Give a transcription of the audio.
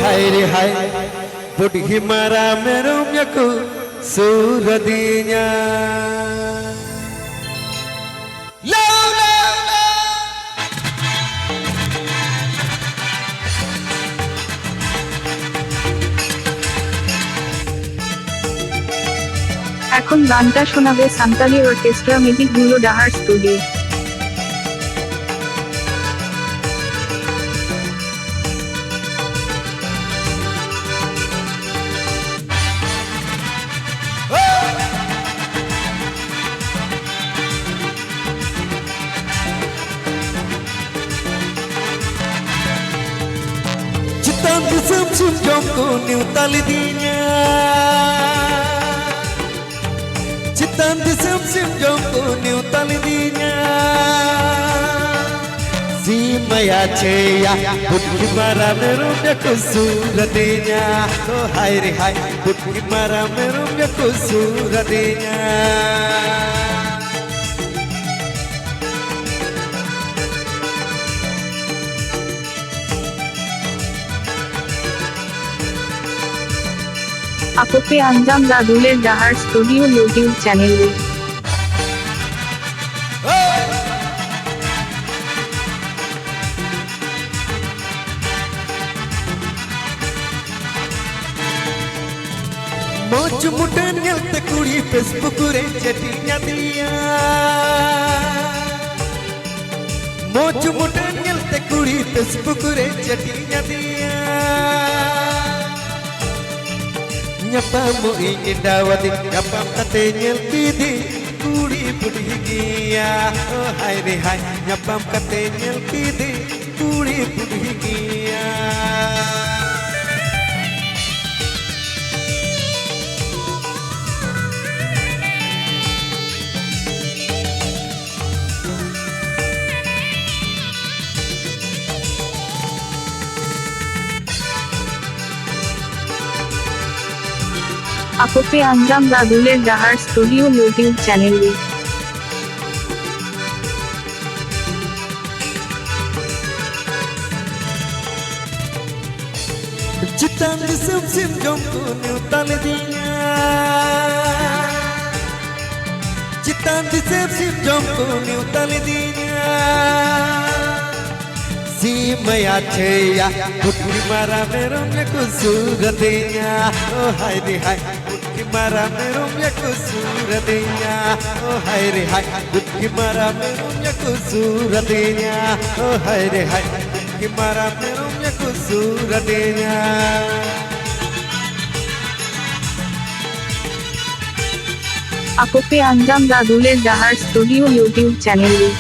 hai re hai budhi mara merumyaku suradinya. এখন গানটা শোনাবে সান্তালি অর্কেস্ট্রা মিউজিক গুলো ডাহার studio. Citan disem sim jomko new tali dinya. Citan disem sim jomko new tali dinya. Si maya cheya budhi mara merumya kusuradinya. Oh hai re hai budhi mara merumya kusuradinya. Apo pe anjam Raduler Dahar Studio YouTube channel e Moch mutan ngelte kuri Facebook re chatinya diya. Moch mutan ngelte kuri Facebook re chatinya diya. Nyapamu ingin dawati nyapam kate nyelkidi kuri budhi giya. Oh hai re hai nyapam kate nyelkidi kuri budhi giya. Apo pe anjam Raduler Dahar Studio YouTube channel e Citan disem sim jomko new tali dinya. Citan disem sim jomko new tali dinya. Si maya cheya budhi mara merumya kusuradinya. Oh hai re hai budhi mara merumya kusuradinya. Oh hai re hai budhi mara merumya kusuradinya. Oh hai re hai budhi mara merumya kusuradinya. Apo pe anjam Raduler Dahar Studio YouTube channel e